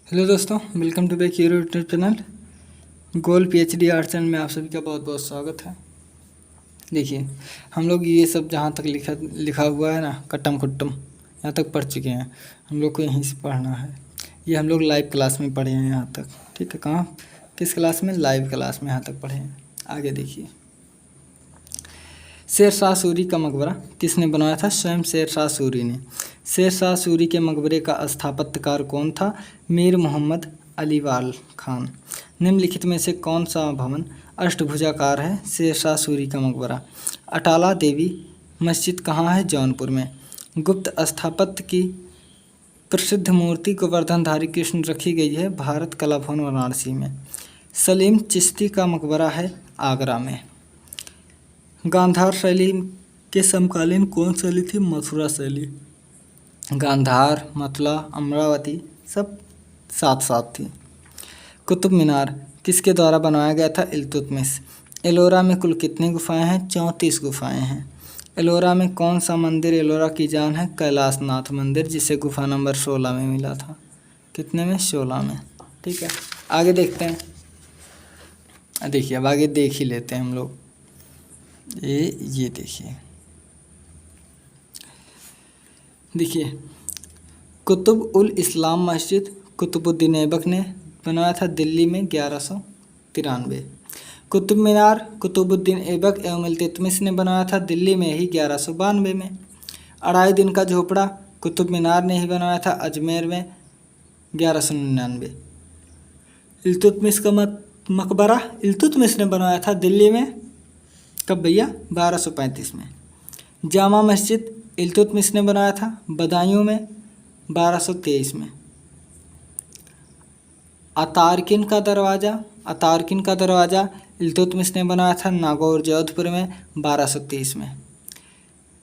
Hello दोस्तों, welcome to back your YouTube channel goal PhD art channel में आप सभी का बहुत बहुत स्वागत है। देखिए, हम लोग ये सब जहाँ तक लिखा हुआ है ना, कट्टम खुट्टम यहाँ तक पढ़ चुके हैं। हम लोग को यहीं से पढ़ना है। ये हम लोग लाइव क्लास में पढ़े हैं यहाँ तक। ठीक है, कहाँ किस क्लास में? लाइव क्लास में यहाँ तक पढ़े हैं। आगे देखिए, शेर शाह सूरी का मकबरा किसने बनवाया था? स्वयं शेर शाह सूरी ने। शेर शाह सूरी के मकबरे का स्थापत्यकार कौन था? मीर मोहम्मद अलीवाल खान। निम्नलिखित में से कौन सा भवन अष्टभुजाकार है? शेर शाह सूरी का मकबरा। अटाला देवी मस्जिद कहाँ है? जौनपुर में। गुप्त स्थापत्य की प्रसिद्ध मूर्ति गोवर्धनधारी कृष्ण रखी गई है भारत कला भवन वाराणसी में। सलीम चिश्ती का मकबरा है आगरा में। गांधार शैली के समकालीन कौन शैली थी? मथुरा शैली। गांधार, मथुरा, अमरावती सब साथ साथ थी। कुतुब मीनार किसके द्वारा बनवाया गया था? इल्तुतमिश। एलोरा में कुल कितनी गुफाएं हैं? 34 गुफाएं हैं। एलोरा में कौन सा मंदिर एलोरा की जान है? कैलाशनाथ मंदिर, जिसे गुफा नंबर 16 में मिला था। कितने में? 16 में। ठीक है, आगे देखते हैं। देखिए, अब आगे देख ही लेते हैं हम लोग। ये देखिए, कुतुब उल इस्लाम मस्जिद कुतुबुद्दीन ऐबक ने बनवाया था दिल्ली में 1193। कुतुब मीनार कुतुबुद्दीन ऐबक एवं इल्तुतमिश ने बनवाया था दिल्ली में ही 1192 में। अढ़ाई दिन का झोपड़ा कुतुब मीनार ने ही बनवाया था अजमेर में 1199। इल्तुतमिश का मकबरा इल्तुतमिश ने बनवाया था दिल्ली में कब भैया? 1235 में। जामा मस्जिद इल्तुतमिश ने बनाया था बदायूं में 1223 में। अतारकिन का दरवाज़ा इल्तुतमिश ने बनाया था नागौर जोधपुर में 1230 में।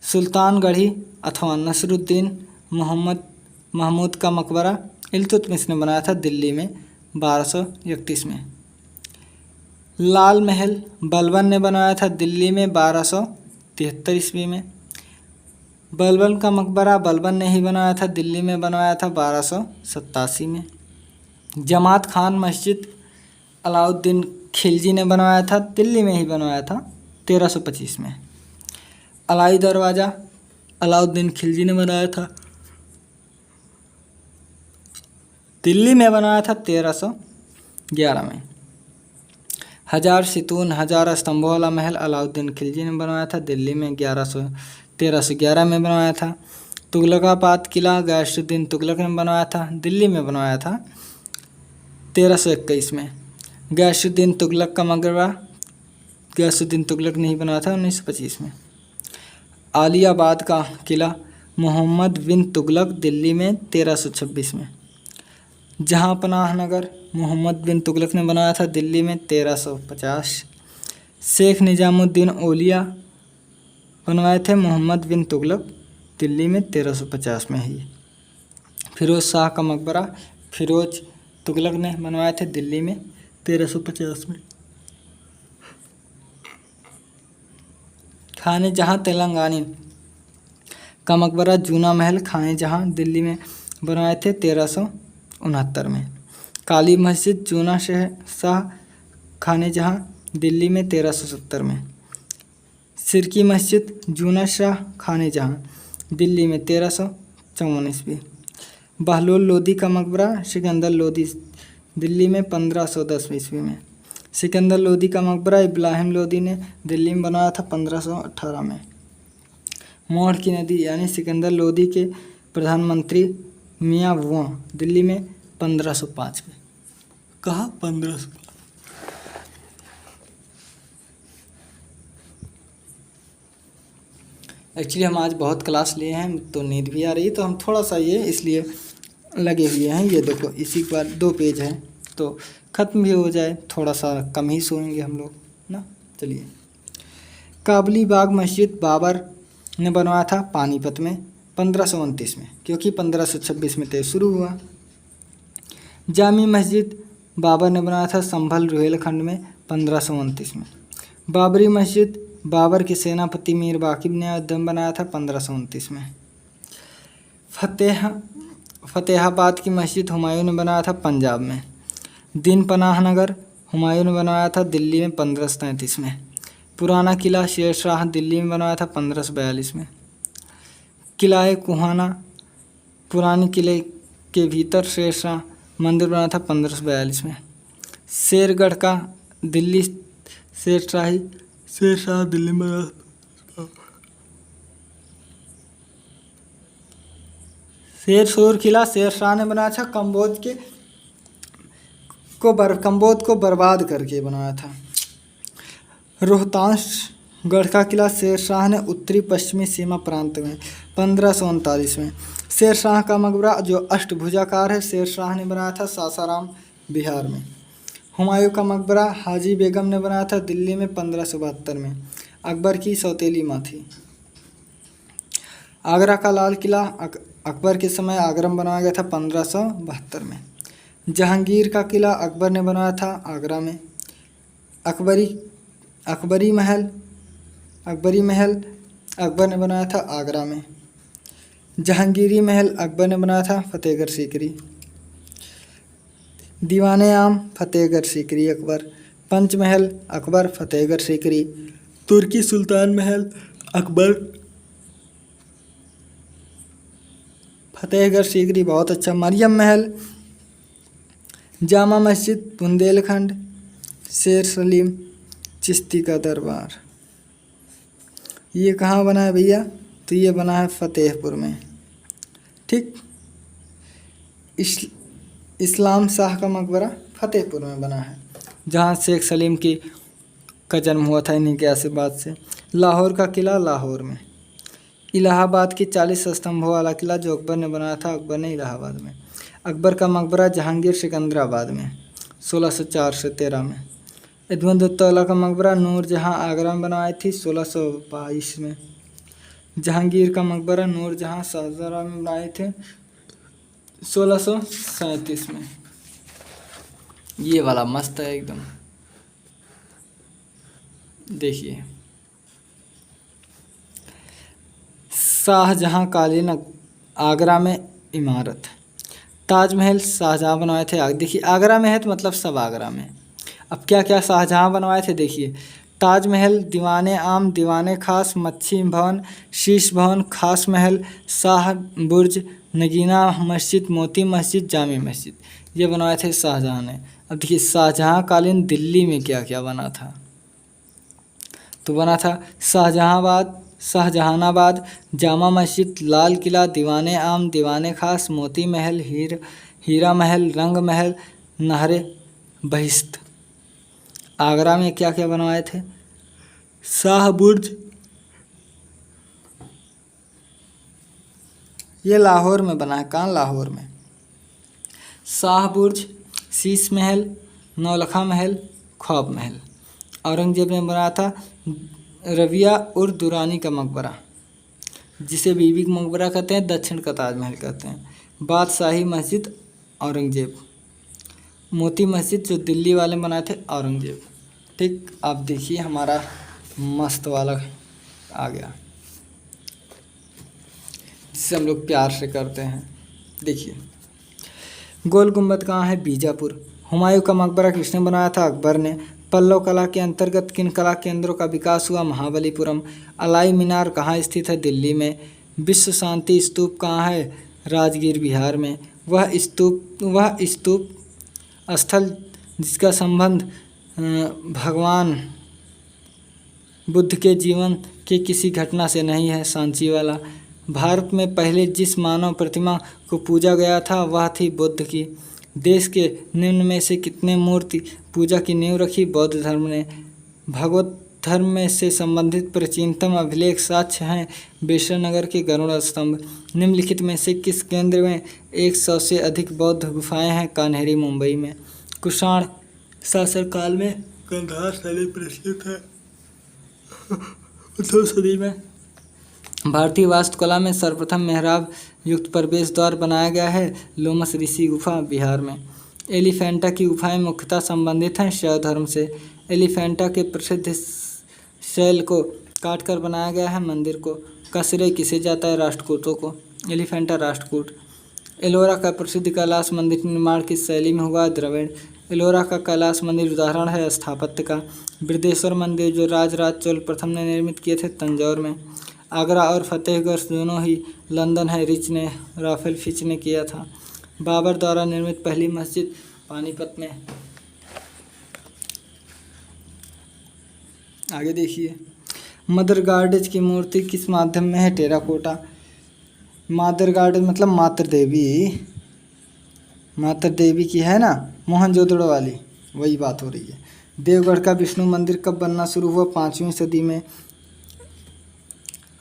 सुल्तानगढ़ी अथवा नसरुद्दीन महमूद का मकबरा इल्तुतमिश ने बनाया था दिल्ली में 1231 में। लाल महल बलबन ने बनवाया था दिल्ली में 1273 ईस्वी में। बलबन का मकबरा बलबन ने ही बनवाया था दिल्ली में, बनवाया था 1287 में। जमात खान मस्जिद अलाउद्दीन खिलजी ने बनवाया था दिल्ली में ही, बनवाया था 1325 में। अलाई दरवाज़ा अलाउद्दीन खिलजी ने बनाया था दिल्ली में, बनवाया था 1311 में। हजार सितून हजार स्तंभों वाला महल अलाउद्दीन खिलजी ने बनवाया था दिल्ली में 1311 में बनवाया था। तुगलकाबाद किला गयासुद्दीन तुगलक ने बनवाया था दिल्ली में, बनवाया था 1321 में। गयासुद्दीन तुगलक का मकबरा गयासुद्दीन तुगलक ने ही बनवाया था 1925 में। आलियाबाद का किला मोहम्मद बिन तुगलक दिल्ली में 1326 में। जहाँपनाह नगर मोहम्मद बिन तुगलक ने बनाया था दिल्ली में 1350। शेख निजामुद्दीन औलिया बनवाए थे मोहम्मद बिन तुगलक दिल्ली में 1350 में ही। फिरोज शाह का मकबरा फिरोज तुगलक ने बनवाए थे दिल्ली में 1350 में। खाने जहाँ तेलंगानी का मकबरा जूना महल खाने जहाँ दिल्ली में बनवाए थे 1369 में। काली मस्जिद जूना शाह खाने जहाँ दिल्ली में 1370 में। सिरकी मस्जिद जूना शाह खाने जहाँ दिल्ली में 1354 ईस्वी। बहलोल लोदी का मकबरा सिकंदर लोदी दिल्ली में 1510 ईस्वी में। सिकंदर लोदी का मकबरा इब्राहिम लोदी ने दिल्ली में बनाया था 1518 में। मोड़ की नदी यानी सिकंदर लोदी के प्रधानमंत्री मियाँ बुआ दिल्ली में 1505 में। कहाँ? 1500। एक्चुअली हम आज बहुत क्लास लिए हैं तो नींद भी आ रही है, तो हम थोड़ा सा ये इसलिए लगे हुए हैं। ये देखो, इसी के बाद 2 पेज हैं तो ख़त्म भी हो जाए, थोड़ा सा कम ही सोएंगे हम लोग ना। चलिए, काबली बाग मस्जिद बाबर ने बनवाया था पानीपत में 1529 में, क्योंकि 1526 में तो शुरू हुआ। जामी मस्जिद बाबर ने बनाया था संभल रुहेलखंड में 1529 में। बाबरी मस्जिद बाबर के सेनापति मीर बाकिब ने बनाया था 1529 में। फतेहाबाद की मस्जिद हुमायूं ने बनाया था पंजाब में। दिन पनाह नगर हुमायूं ने बनवाया था दिल्ली में 1533 में। पुराना किला शेर शाह दिल्ली में बनवाया था 1542 में। किला कुहाना पुराने किले के भीतर शेर शाह मंदिर बना था 1542 में। शेरगढ़ का दिल्ली शेर शाह दिल्ली में बना। शेरसूर किला शेर शाह ने बनाया था कंबोज को बर्बाद करके बनाया था। रोहतांगगढ़ का किला शेर शाह ने उत्तरी पश्चिमी सीमा प्रांत में 1539 में। शेर शाह का मकबरा जो अष्टभुजाकार है शेर शाह ने बनाया था सासाराम बिहार में। हुमायूं का मकबरा हाजी बेगम ने बनाया था दिल्ली में 1572 में। अकबर की सौतेली माँ थी। आगरा का लाल किला अकबर के समय आगरा में बनाया गया था 1572 में। जहांगीर का किला अकबर ने बनाया था आगरा में। अकबरी महल अकबर ने बनाया था आगरा में। जहांगीरी महल अकबर ने बनाया था फतेहगढ़ सीकरी। दीवाने आम फतेहगढ़ सीकरी अकबर। पंचमहल अकबर फतेहगढ़ सीकरी। तुर्की सुल्तान महल अकबर फतेहगढ़ सीकरी बहुत अच्छा। मरियम महल जामा मस्जिद बुंदेलखंड शेर सलीम चिश्ती का दरबार। ये कहाँ बना है भैया? तो ये बना है फतेहपुर में। ठीक। इस्लाम शाह का मकबरा फतेहपुर में बना है जहाँ शेख सलीम का जन्म हुआ था इन्हीं के आशीर्वाद से। लाहौर का किला लाहौर में। इलाहाबाद की 40 स्तंभों वाला किला जो अकबर ने बनाया था अकबर ने इलाहाबाद में। अकबर का मकबरा जहांगीर सिकंदराबाद में 1604 से 13 में। इब्न-उद-दौला का मकबरा नूरजहाँ आगरा में बनवाई थी 1622 में। जहांगीर का मकबरा नूरजहाँ शाहजहाँ में बनाए थे 1637 में। ये वाला मस्त है एकदम, देखिए। शाहजहाँ कालीन आगरा में इमारत। ताजमहल शाहजहाँ बनवाए थे। देखिए आगरा में है तो मतलब सब आगरा में। अब क्या क्या शाहजहाँ बनवाए थे देखिए। ताजमहल, दीवाने आम, दीवाने खास, मच्छी भवन, शीश भवन, खास महल, शाह बुर्ज, नगीना मस्जिद, मोती मस्जिद, जामी मस्जिद, ये बनवाए थे शाहजहाँ ने। अब देखिए शाहजहाँ कालीन दिल्ली में क्या क्या बना था। तो बना था शाहजहानाबाद, जामा मस्जिद, लाल किला, दीवाने आम, दीवाने खास, मोती महल, हीरा महल, रंग महल, नहरे बहिश्त। आगरा में क्या क्या बनवाए थे? शाह बुर्ज, ये लाहौर में बना है। कहाँ? लाहौर में। शाह बुर्ज, शीश महल, नौलखा महल, ख्वाब महल। औरंगजेब ने बनाया था रबिया उर दुरानी का मकबरा, जिसे बीबी का मकबरा कहते हैं, दक्षिण का ताजमहल कहते हैं। बादशाही मस्जिद औरंगजेब। मोती मस्जिद जो दिल्ली वाले बनाए थे औरंगजेब। ठीक। आप देखिए हमारा मस्त वाला आ गया जिसे हम लोग प्यार से करते हैं। देखिए गोल गुम्बद कहाँ है? बीजापुर। हुमायूं का मकबरा किसने बनाया था? अकबर ने। पल्लव कला के अंतर्गत किन कला केंद्रों का विकास हुआ? महाबलीपुरम। अलाई मीनार कहाँ स्थित है? दिल्ली में। विश्व शांति स्तूप कहाँ है? राजगीर बिहार में। वह स्तूप स्थल जिसका संबंध भगवान बुद्ध के जीवन के किसी घटना से नहीं है, सांची वाला। भारत में पहले जिस मानव प्रतिमा को पूजा गया था वह थी बुद्ध की। देश के निम्न में से कितने मूर्ति पूजा की नींव रखी? बौद्ध धर्म ने। भगवत धर्म में से संबंधित प्राचीनतम अभिलेख साक्ष्य हैं बेसर नगर के गरुड़ स्तंभ। निम्नलिखित में से किस केंद्र में 100 से अधिक बौद्ध गुफाएं हैं? कान्हेरी मुंबई में। कुषाण शासनकाल में कंधार शैली प्रसिद्ध है। 2 सदी में भारतीय वास्तुकला में सर्वप्रथम मेहराब युक्त प्रवेश द्वार बनाया गया है लोमस ऋषि गुफा बिहार में। एलिफेंटा की गुफाएं मुख्यतः संबंधित हैं शैव धर्म से। एलिफेंटा के प्रसिद्ध शैल को काटकर बनाया गया है मंदिर को। का श्रेय किसे जाता है? राष्ट्रकूटों को। एलिफेंटा राष्ट्रकूट। एलोरा का प्रसिद्ध कैलाश मंदिर निर्माण किस शैली में हुआ? द्रविड़। एलोरा का कैलाश मंदिर उदाहरण है स्थापत्य का। बृहदेश्वर मंदिर जो राजराज चोल प्रथम ने निर्मित किए थे, तंजौर में। आगरा और फतेहगढ़ दोनों ही लंदन है, रिच ने राफेल फिच ने किया था। बाबर द्वारा निर्मित पहली मस्जिद पानीपत में। आगे देखिए, मदर गॉडेज की मूर्ति किस माध्यम में है? टेराकोटा। मदर गॉडेज मतलब मातृ देवी, मातृ देवी की है ना, मोहनजोदड़ो वाली, वही बात हो रही है। देवगढ़ का विष्णु मंदिर कब बनना शुरू हुआ? 5वीं सदी में।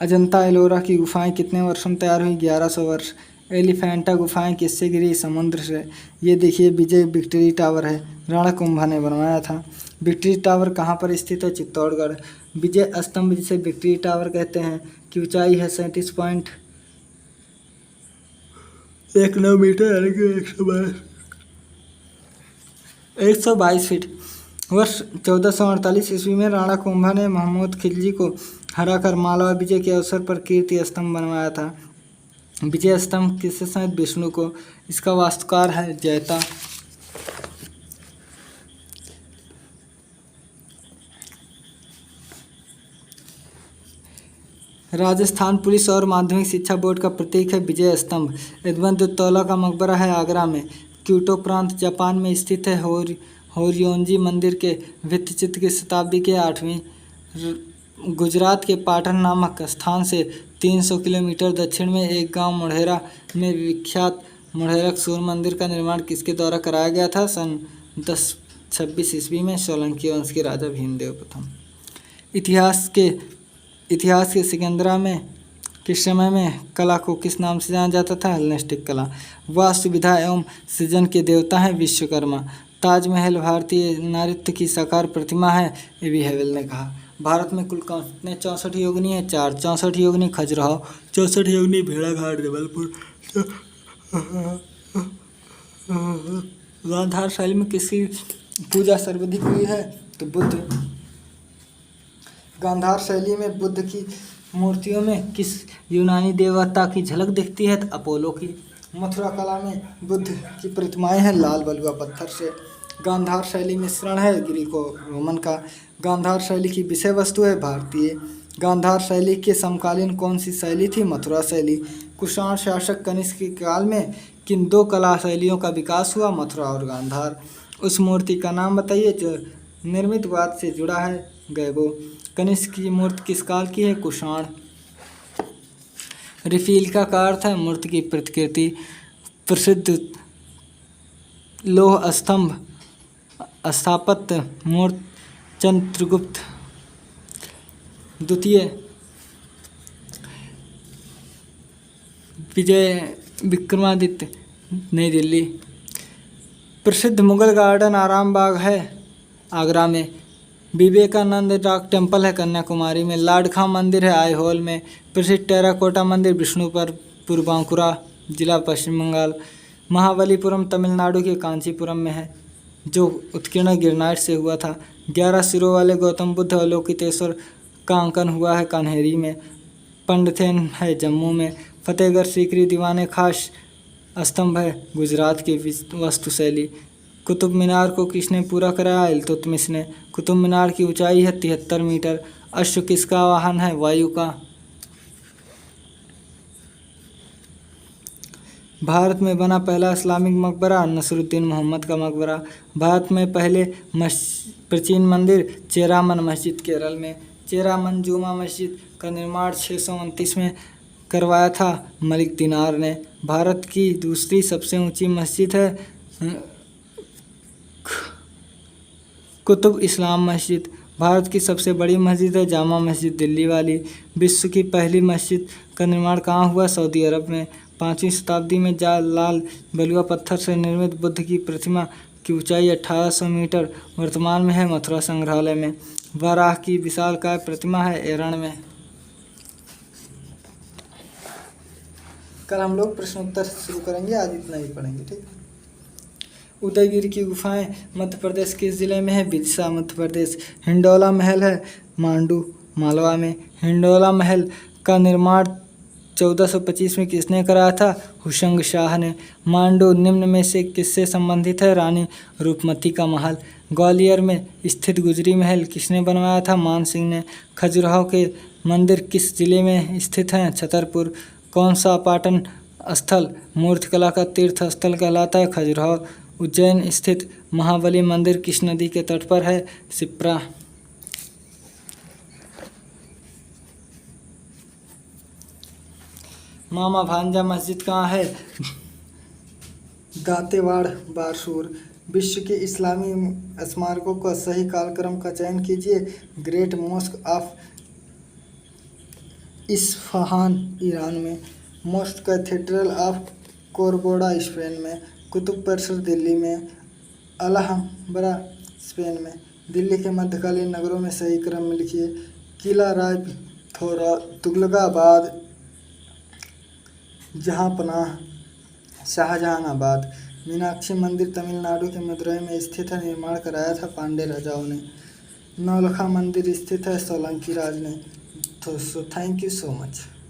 अजंता एलोरा की गुफाएं कितने वर्षों में तैयार हुई? 1100 वर्ष। एलिफेंटा गुफाएं किससे घिरी? समुद्र से। ये देखिए विजय विक्ट्री टावर है, राणा कुंभा ने बनवाया था। विक्ट्री टावर कहाँ पर स्थित है? चित्तौड़गढ़। विजय स्तंभ जिसे विक्ट्री टावर कहते हैं की ऊंचाई है 37.19 मीटर यानी कि 122 फीट। वर्ष 1448 ईस्वी में राणा कुंभा ने महमूद खिलजी को हराकर मालवा विजय के अवसर पर कीर्ति स्तंभ बनवाया था। विजय स्तंभ किससे सहित? विष्णु को। इसका वास्तुकार है जैता। राजस्थान पुलिस और माध्यमिक शिक्षा बोर्ड का प्रतीक है विजय स्तंभ। इब्न-उद-दौला का मकबरा है आगरा में। क्योटो प्रांत जापान में स्थित है। होरियोंजी मंदिर के भित्तिचित्र की शताब्दी के 8वीं। गुजरात के पाटन नामक स्थान से 300 किलोमीटर दक्षिण में एक गांव मोढेरा में विख्यात मोढेरक सूर्य मंदिर का निर्माण किसके द्वारा कराया गया था? सन 1026 ईस्वी में सोलंकी वंश के राजा भीमदेव प्रथम। इतिहास के सिकंदरा में किस समय में कला को किस नाम से जाना जाता था? हेलेनिस्टिक कला। वास्तु विधा एवं सृजन के देवता हैं विश्वकर्मा। ताजमहल भारतीय नारित्व की साकार प्रतिमा है, ए.बी. हेवल ने कहा। भारत में कुल कितने 64 योगिनी है? 4। 64 योगिनी खजुराहो, 64 योगिनी भेड़ाघाट जबलपुर। गांधार शैली में किसकी पूजा सर्वाधिक हुई है? तो बुद्ध। गांधार शैली में बुद्ध की मूर्तियों में किस यूनानी देवता की झलक दिखती है? तो अपोलो की। मथुरा कला में बुद्ध की प्रतिमाएं हैं लाल बलुआ पत्थर से। गांधार शैली मिश्रण है ग्रीको रोमन का। गांधार शैली की विषय वस्तु है भारतीय। गांधार शैली के समकालीन कौन सी शैली थी? मथुरा शैली। कुषाण शासक कनिष्क के काल में किन 2 कला शैलियों का विकास हुआ? मथुरा और गांधार। उस मूर्ति का नाम बताइए जो निर्मितवाद से जुड़ा है? गैबो। कनिष्क की मूर्ति किस काल की है? कुषाण। रिफिल का अर्थ है मूर्ति की प्रतिकृति। प्रसिद्ध लौह स्तंभ स्थापत्य मूर्ति चंद्रगुप्त द्वितीय। विजय विक्रमादित्य, नई दिल्ली। प्रसिद्ध मुगल गार्डन आराम बाग है आगरा में। विवेकानंद रॉक टेम्पल है कन्याकुमारी में। लॉर्ड खां मंदिर है आईहोल में। प्रसिद्ध टेराकोटा मंदिर विष्णुपुर बांकुरा जिला पश्चिम बंगाल। महाबलीपुरम तमिलनाडु के कांचीपुरम में है जो उत्कीर्ण ग्रेनाइट से हुआ था। 11 सिरों वाले गौतम बुद्ध अवलोकितेश्वर का अंकन हुआ है कान्हेरी में। पंडथेन है जम्मू में। फतेहगढ़ सीकरी दीवाने खास स्तंभ है गुजरात की वास्तुशैली। कुतुब मीनार को किसने पूरा कराया? इल्तुतमिश ने। कुतुब मीनार की ऊंचाई है 73 मीटर। अश्व किसका वाहन है? वायु का। भारत में बना पहला इस्लामिक मकबरा नसरुद्दीन मोहम्मद का मकबरा। भारत में पहले प्राचीन मंदिर चेरामन मस्जिद केरल में। चेरामन जुमा मस्जिद का निर्माण 629 में करवाया था मलिक दिनार ने। भारत की दूसरी सबसे ऊंची मस्जिद है कुतुब इस्लाम मस्जिद। भारत की सबसे बड़ी मस्जिद है जामा मस्जिद दिल्ली वाली। विश्व की पहली मस्जिद का निर्माण कहाँ हुआ? सऊदी अरब में। 5वीं शताब्दी में लाल बलुआ पत्थर से निर्मित बुद्ध की प्रतिमा की ऊंचाई 1800 मीटर वर्तमान में है मथुरा संग्रहालय में। वराह की विशालकाय प्रतिमा है एरण में। कल हम लोग प्रश्न उत्तर शुरू करेंगे, आज इतना ही पढ़ेंगे, ठीक है। उदयगिरी की गुफाएं मध्य प्रदेश किस जिले में है? विदिशा मध्य प्रदेश। हिंडोला महल है मांडू मालवा में। हिंडोला महल का निर्माण 1425 में किसने कराया था? हुशंग शाह ने। मांडू निम्न में से किससे संबंधित है? रानी रूपमती का महल। ग्वालियर में स्थित गुजरी महल किसने बनवाया था? मान सिंह ने। खजुराहो के मंदिर किस जिले में स्थित हैं? छतरपुर। कौन सा पाटन स्थल मूर्तिकला का तीर्थ स्थल कहलाता है? खजुराहो। उज्जैन स्थित महाबली मंदिर किस नदी के तट पर है? शिप्रा। मामा भांजा मस्जिद कहाँ है? दातेवाड़ बारसूर। विश्व के इस्लामी स्मारकों का सही कालक्रम का चयन कीजिए। Great mosque of Isfahan Iran में। Mosque cathedral of Cordoba Spain में। कुतुब परिसर दिल्ली में। अलहंब्रा स्पेन में। दिल्ली के मध्यकालीन नगरों में सही क्रम में लिखिए। किला राय पिथौरा, तुगलकाबाद, जहांपनाह, शाहजहानाबाद। मीनाक्षी मंदिर तमिलनाडु के मदुरई में स्थित है। निर्माण कराया था पांड्य राजाओं ने। नौलखा मंदिर स्थित है सोलंकी राज ने। तो थैंक यू सो मच।